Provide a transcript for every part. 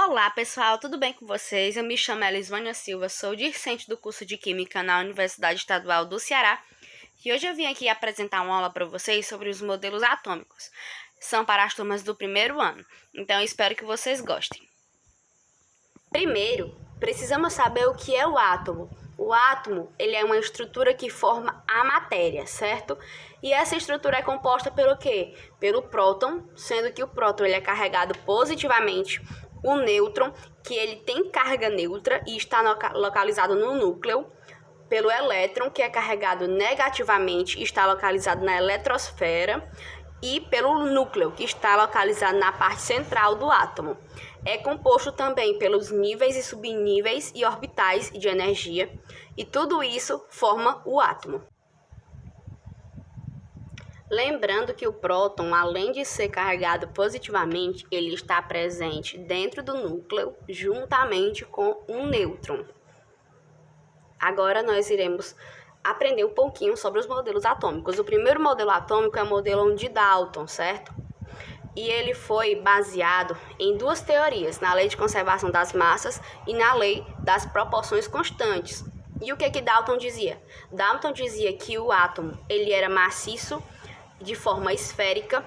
Olá pessoal, tudo bem com vocês? Eu me chamo Elisvânia Silva, sou discente do curso de Química na Universidade Estadual do Ceará e hoje eu vim aqui apresentar uma aula para vocês sobre os modelos atômicos. São para as turmas do primeiro ano, então eu espero que vocês gostem. Primeiro, precisamos saber o que é o átomo. O átomo, ele é uma estrutura que forma a matéria, certo? E essa estrutura é composta pelo quê? Pelo próton, sendo que o próton ele é carregado positivamente, o nêutron, que ele tem carga neutra e está localizado no núcleo, pelo elétron, que é carregado negativamente e está localizado na eletrosfera, e pelo núcleo, que está localizado na parte central do átomo. É composto também pelos níveis e subníveis e orbitais de energia, e tudo isso forma o átomo. Lembrando que o próton, além de ser carregado positivamente, ele está presente dentro do núcleo, juntamente com um nêutron. Agora nós iremos aprender um pouquinho sobre os modelos atômicos. O primeiro modelo atômico é o modelo de Dalton, certo? E ele foi baseado em duas teorias, na lei de conservação das massas e na lei das proporções constantes. E o que Dalton dizia? Dalton dizia que o átomo ele era maciço, de forma esférica,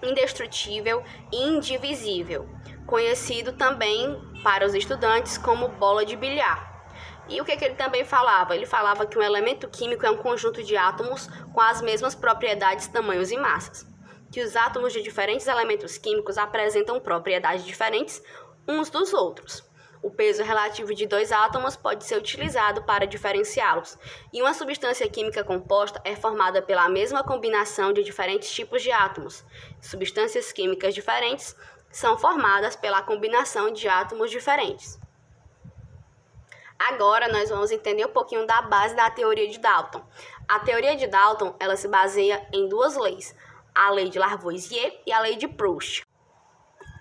indestrutível e indivisível, conhecido também para os estudantes como bola de bilhar. E o que ele também falava? Ele falava que um elemento químico é um conjunto de átomos com as mesmas propriedades, tamanhos e massas. Que os átomos de diferentes elementos químicos apresentam propriedades diferentes uns dos outros. O peso relativo de dois átomos pode ser utilizado para diferenciá-los. E uma substância química composta é formada pela mesma combinação de diferentes tipos de átomos. Substâncias químicas diferentes são formadas pela combinação de átomos diferentes. Agora nós vamos entender um pouquinho da base da teoria de Dalton. A teoria de Dalton, ela se baseia em duas leis, a lei de Lavoisier e a lei de Proust.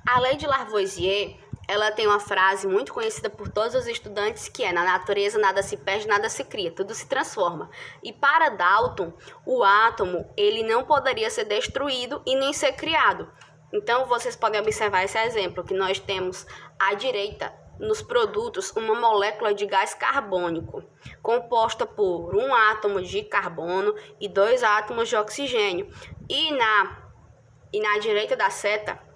A lei de Lavoisier, ela tem uma frase muito conhecida por todos os estudantes que é: na natureza nada se perde, nada se cria, tudo se transforma. E para Dalton, o átomo, ele não poderia ser destruído e nem ser criado. Então vocês podem observar esse exemplo que nós temos à direita nos produtos uma molécula de gás carbônico, composta por um átomo de carbono e dois átomos de oxigênio. E na direita da seta,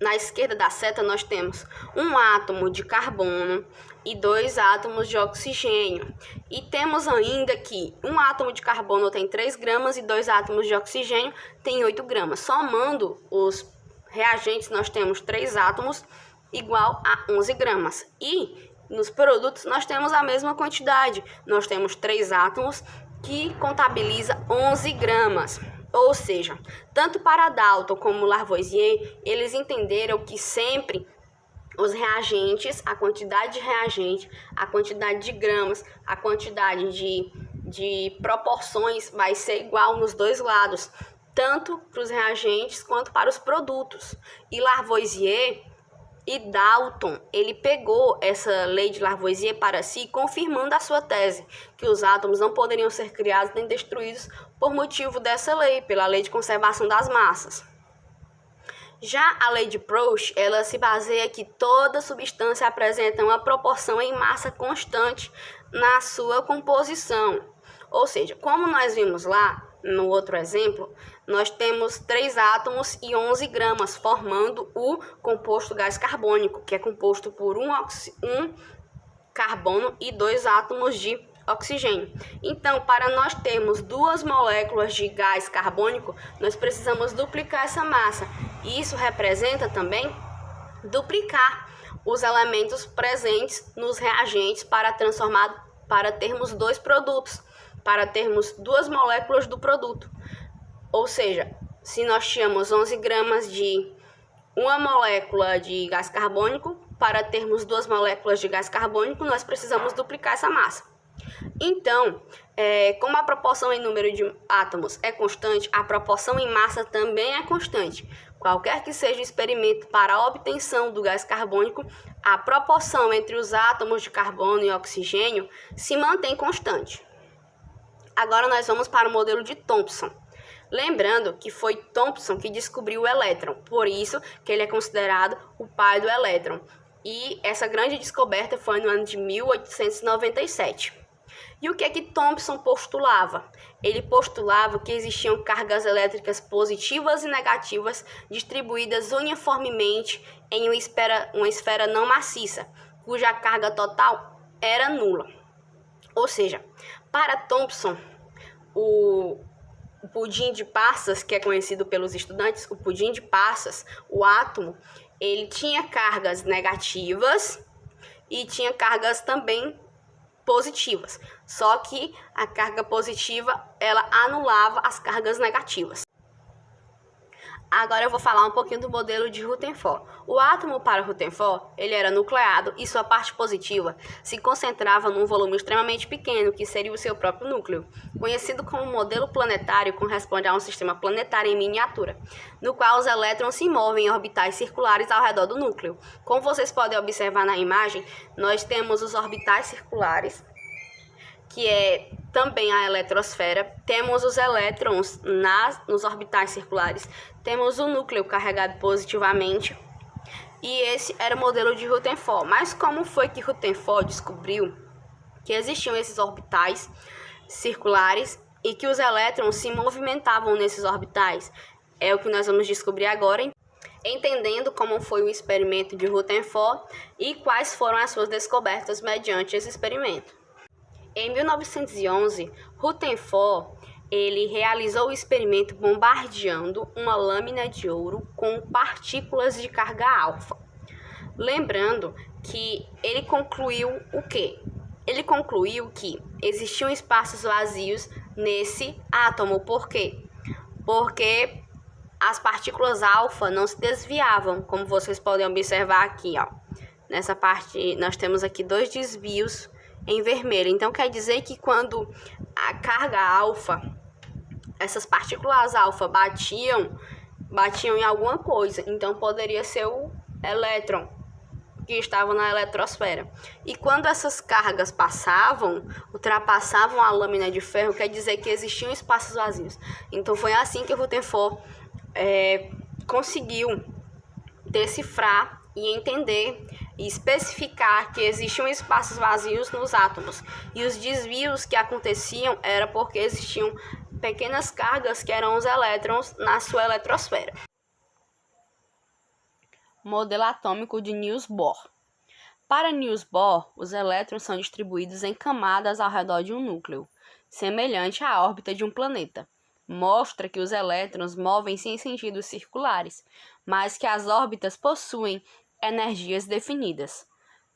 na esquerda da seta, nós temos um átomo de carbono e dois átomos de oxigênio. E temos ainda que um átomo de carbono tem 3 gramas e dois átomos de oxigênio tem 8 gramas. Somando os reagentes, nós temos 3 átomos igual a 11 gramas. E nos produtos nós temos a mesma quantidade. Nós temos 3 átomos que contabiliza 11 gramas. Ou seja, tanto para Dalton como Lavoisier, eles entenderam que sempre os reagentes, a quantidade de reagente, a quantidade de gramas, a quantidade de proporções vai ser igual nos dois lados, tanto para os reagentes quanto para os produtos. E Lavoisier e Dalton, ele pegou essa lei de Lavoisier para si, confirmando a sua tese, que os átomos não poderiam ser criados nem destruídos por motivo dessa lei, pela lei de conservação das massas. Já a lei de Proust, ela se baseia que toda substância apresenta uma proporção em massa constante na sua composição. Ou seja, como nós vimos lá no outro exemplo, nós temos 3 átomos e 11 gramas, formando o composto gás carbônico, que é composto por um carbono e 2 átomos de oxigênio. Então, para nós termos 2 moléculas de gás carbônico, nós precisamos duplicar essa massa. E isso representa também duplicar os elementos presentes nos reagentes para termos 2 produtos, para termos 2 moléculas do produto. Ou seja, se nós tínhamos 11 gramas de uma molécula de gás carbônico, para termos 2 moléculas de gás carbônico, nós precisamos duplicar essa massa. Então, como a proporção em número de átomos é constante, a proporção em massa também é constante. Qualquer que seja o experimento para a obtenção do gás carbônico, a proporção entre os átomos de carbono e oxigênio se mantém constante. Agora nós vamos para o modelo de Thomson. Lembrando que foi Thomson que descobriu o elétron, por isso que ele é considerado o pai do elétron. E essa grande descoberta foi no ano de 1897. E o que é que Thomson postulava? Ele postulava que existiam cargas elétricas positivas e negativas distribuídas uniformemente em uma esfera não maciça, cuja carga total era nula. Ou seja, para Thomson, o pudim de passas, que é conhecido pelos estudantes, o pudim de passas, o átomo, ele tinha cargas negativas e tinha cargas também positivas. Só que a carga positiva, ela anulava as cargas negativas. Agora eu vou falar um pouquinho do modelo de Rutherford. O átomo para Rutherford, ele era nucleado e sua parte positiva se concentrava num volume extremamente pequeno, que seria o seu próprio núcleo. Conhecido como modelo planetário, corresponde a um sistema planetário em miniatura, no qual os elétrons se movem em orbitais circulares ao redor do núcleo. Como vocês podem observar na imagem, nós temos os orbitais circulares, que é também a eletrosfera, temos os elétrons nos orbitais circulares, temos o núcleo carregado positivamente, e esse era o modelo de Rutherford. Mas como foi que Rutherford descobriu que existiam esses orbitais circulares e que os elétrons se movimentavam nesses orbitais? É o que nós vamos descobrir agora, entendendo como foi o experimento de Rutherford e quais foram as suas descobertas mediante esse experimento. Em 1911, Rutherford ele realizou o experimento bombardeando uma lâmina de ouro com partículas de carga alfa. Lembrando que ele concluiu o quê? Ele concluiu que existiam espaços vazios nesse átomo. Por quê? Porque as partículas alfa não se desviavam, como vocês podem observar aqui, ó. Nessa parte, nós temos aqui 2 desvios em vermelho. Então, quer dizer que quando a carga alfa, essas partículas alfa batiam em alguma coisa. Então, poderia ser o elétron que estava na eletrosfera. E quando essas cargas ultrapassavam a lâmina de ferro, quer dizer que existiam espaços vazios. Então, foi assim que Rutherford conseguiu decifrar e entender e especificar que existiam espaços vazios nos átomos. E os desvios que aconteciam era porque existiam pequenas cargas que eram os elétrons na sua eletrosfera. Modelo atômico de Niels Bohr. Para Niels Bohr, os elétrons são distribuídos em camadas ao redor de um núcleo, semelhante à órbita de um planeta. Mostra que os elétrons movem-se em sentidos circulares, mas que as órbitas possuem energias definidas.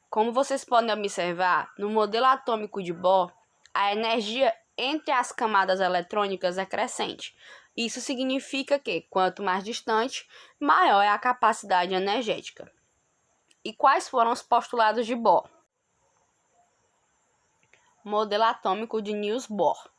Como vocês podem observar, no modelo atômico de Bohr, a energia entre as camadas eletrônicas é crescente. Isso significa que, quanto mais distante, maior é a capacidade energética. E quais foram os postulados de Bohr? Modelo atômico de Niels Bohr.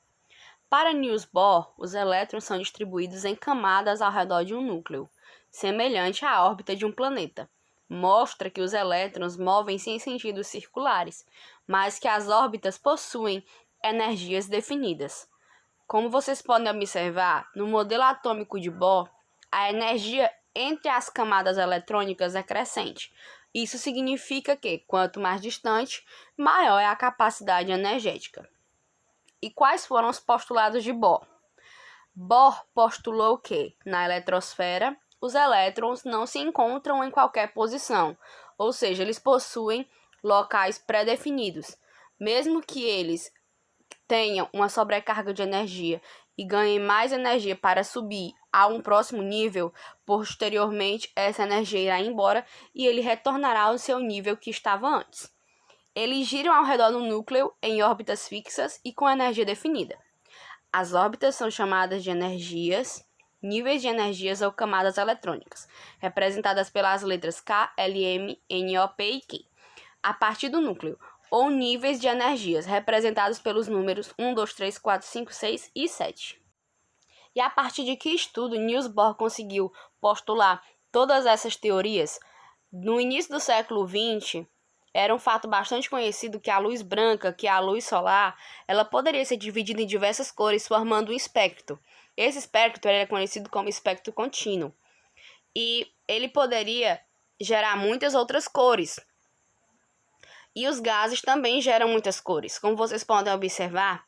Para Niels Bohr, os elétrons são distribuídos em camadas ao redor de um núcleo, semelhante à órbita de um planeta. Mostra que os elétrons movem-se em sentidos circulares, mas que as órbitas possuem energias definidas. Como vocês podem observar, no modelo atômico de Bohr, a energia entre as camadas eletrônicas é crescente. Isso significa que, quanto mais distante, maior é a capacidade energética. E quais foram os postulados de Bohr? Bohr postulou que, na eletrosfera, os elétrons não se encontram em qualquer posição, ou seja, eles possuem locais pré-definidos. Mesmo que eles tenham uma sobrecarga de energia e ganhem mais energia para subir a um próximo nível, posteriormente essa energia irá embora e ele retornará ao seu nível que estava antes. Eles giram ao redor do núcleo em órbitas fixas e com energia definida. As órbitas são chamadas de energias, níveis de energias ou camadas eletrônicas, representadas pelas letras K, L, M, N, O, P e Q, a partir do núcleo, ou níveis de energias, representados pelos números 1, 2, 3, 4, 5, 6 e 7. E a partir de que estudo Niels Bohr conseguiu postular todas essas teorias? No início do século XX, era um fato bastante conhecido que a luz branca, que é a luz solar, ela poderia ser dividida em diversas cores, formando um espectro. Esse espectro é conhecido como espectro contínuo. E ele poderia gerar muitas outras cores. E os gases também geram muitas cores. Como vocês podem observar,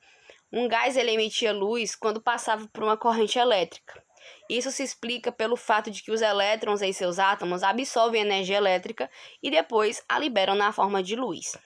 um gás ele emitia luz quando passava por uma corrente elétrica. Isso se explica pelo fato de que os elétrons em seus átomos absorvem energia elétrica e depois a liberam na forma de luz.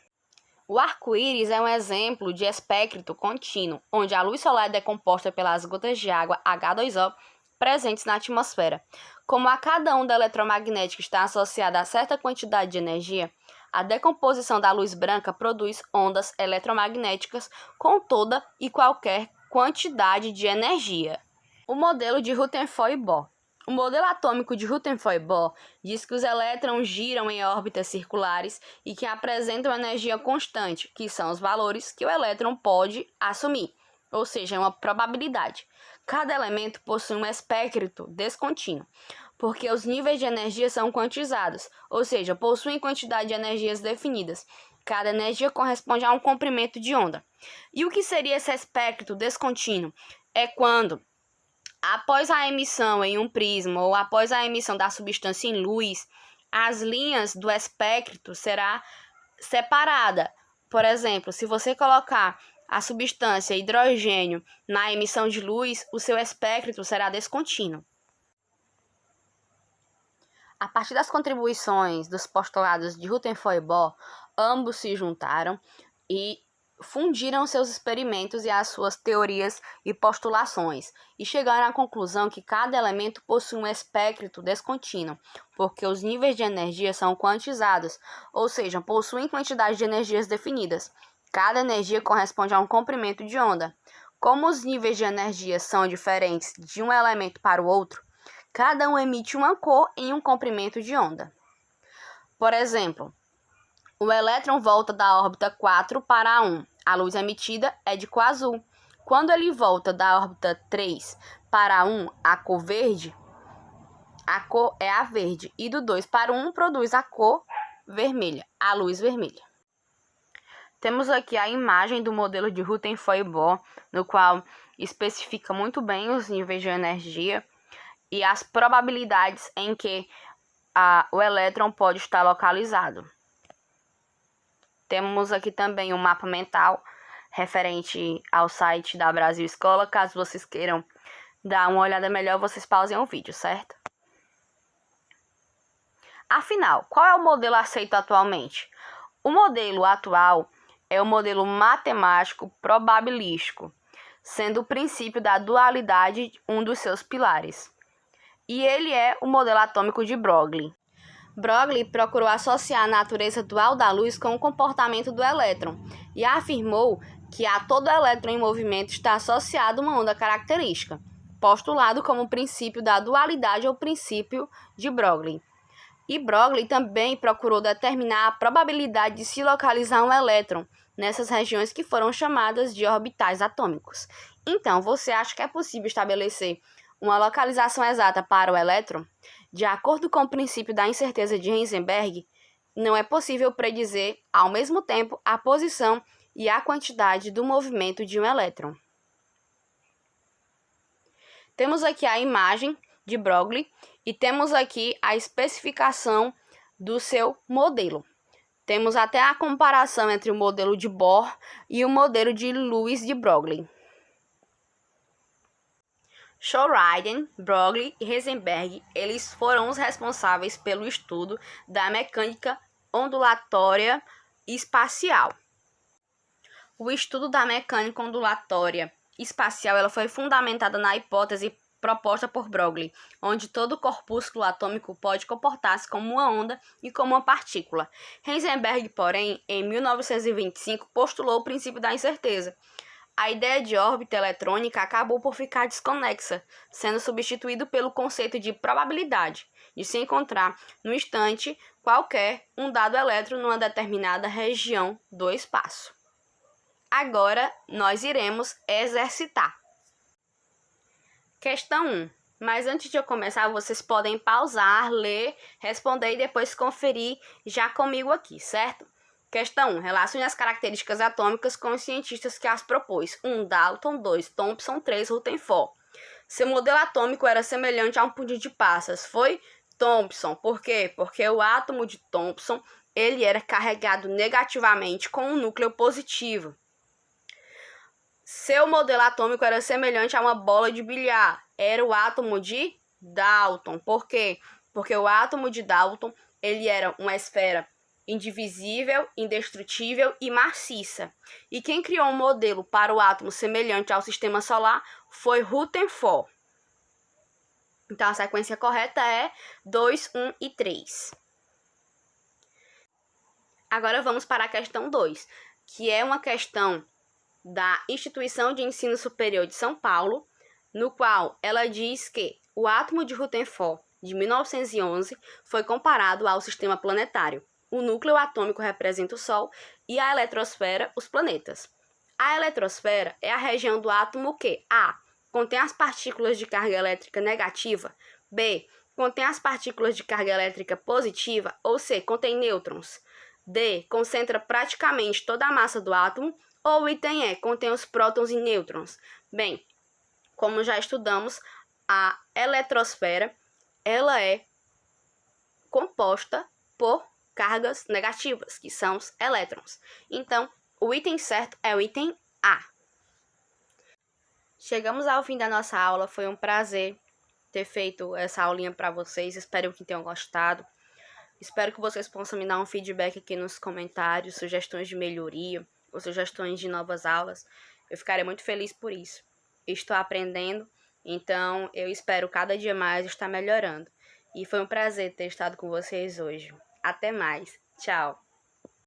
O arco-íris é um exemplo de espectro contínuo, onde a luz solar é decomposta pelas gotas de água H2O presentes na atmosfera. Como a cada onda eletromagnética está associada a certa quantidade de energia, a decomposição da luz branca produz ondas eletromagnéticas com toda e qualquer quantidade de energia. O modelo de Rutherford-Bohr. O modelo atômico de Rutherford-Bohr diz que os elétrons giram em órbitas circulares e que apresentam energia constante, que são os valores que o elétron pode assumir, ou seja, uma probabilidade. Cada elemento possui um espectro descontínuo, porque os níveis de energia são quantizados, ou seja, possuem quantidade de energias definidas. Cada energia corresponde a um comprimento de onda. E o que seria esse espectro descontínuo? É quando, após a emissão em um prisma ou após a emissão da substância em luz, as linhas do espectro será separada. Por exemplo, se você colocar a substância hidrogênio na emissão de luz, o seu espectro será descontínuo. A partir das contribuições dos postulados de Rutherford-Bohr, ambos se juntaram e fundiram seus experimentos e as suas teorias e postulações, e chegaram à conclusão que cada elemento possui um espectro descontínuo, porque os níveis de energia são quantizados, ou seja, possuem quantidade de energias definidas. Cada energia corresponde a um comprimento de onda. Como os níveis de energia são diferentes de um elemento para o outro, cada um emite uma cor em um comprimento de onda. Por exemplo, o elétron volta da órbita 4 para a 1. A luz emitida é de cor azul. Quando ele volta da órbita 3 para a 1, a cor verde, a cor é a verde. E do 2 para o 1 produz a cor vermelha, a luz vermelha. Temos aqui a imagem do modelo de Rutherford-Bohr, no qual especifica muito bem os níveis de energia e as probabilidades em que o elétron pode estar localizado. Temos aqui também um mapa mental referente ao site da Brasil Escola. Caso vocês queiram dar uma olhada melhor, vocês pausem o vídeo, certo? Afinal, qual é o modelo aceito atualmente? O modelo atual é o modelo matemático probabilístico, sendo o princípio da dualidade um dos seus pilares. E ele é o modelo atômico de Broglie. Broglie procurou associar a natureza dual da luz com o comportamento do elétron e afirmou que a todo elétron em movimento está associado uma onda característica, postulado como o princípio da dualidade ou princípio de Broglie. E Broglie também procurou determinar a probabilidade de se localizar um elétron nessas regiões que foram chamadas de orbitais atômicos. Então, você acha que é possível estabelecer uma localização exata para o elétron? De acordo com o princípio da incerteza de Heisenberg, não é possível predizer, ao mesmo tempo, a posição e a quantidade do movimento de um elétron. Temos aqui a imagem de Broglie e temos aqui a especificação do seu modelo. Temos até a comparação entre o modelo de Bohr e o modelo de Lewis de Broglie. Schroeder, Broglie e Heisenberg, eles foram os responsáveis pelo estudo da mecânica ondulatória espacial. O estudo da mecânica ondulatória espacial ela foi fundamentada na hipótese proposta por Broglie, onde todo corpúsculo atômico pode comportar-se como uma onda e como uma partícula. Heisenberg, porém, em 1925, postulou o princípio da incerteza. A ideia de órbita eletrônica acabou por ficar desconexa, sendo substituído pelo conceito de probabilidade, de se encontrar no instante qualquer um dado elétron numa determinada região do espaço. Agora, nós iremos exercitar. Questão 1. Mas antes de eu começar, vocês podem pausar, ler, responder e depois conferir já comigo aqui, certo? Questão 1. Relacione as características atômicas com os cientistas que as propôs. 1. Dalton. 2. Thomson. 3. Rutherford. Seu modelo atômico era semelhante a um pudim de passas. Foi Thomson. Por quê? Porque o átomo de Thomson ele era carregado negativamente com um núcleo positivo. Seu modelo atômico era semelhante a uma bola de bilhar. Era o átomo de Dalton. Por quê? Porque o átomo de Dalton, ele era uma esfera indivisível, indestrutível e maciça. E quem criou um modelo para o átomo semelhante ao sistema solar foi Rutherford. Então, a sequência correta é 2, 1 e 3. Agora vamos para a questão 2, que é uma questão da Instituição de Ensino Superior de São Paulo, no qual ela diz que o átomo de Rutherford, de 1911, foi comparado ao sistema planetário. O núcleo atômico representa o Sol e a eletrosfera, os planetas. A eletrosfera é a região do átomo que A. contém as partículas de carga elétrica negativa, B. contém as partículas de carga elétrica positiva, ou C. contém nêutrons, D. concentra praticamente toda a massa do átomo, ou o item E, contém os prótons e nêutrons. Bem, como já estudamos, a eletrosfera ela é composta por cargas negativas, que são os elétrons. Então, o item certo é o item A. Chegamos ao fim da nossa aula, foi um prazer ter feito essa aulinha para vocês, espero que tenham gostado. Espero que vocês possam me dar um feedback aqui nos comentários, sugestões de melhoria ou sugestões de novas aulas. Eu ficarei muito feliz por isso. Estou aprendendo, então eu espero cada dia mais estar melhorando. E foi um prazer ter estado com vocês hoje. Até mais. Tchau.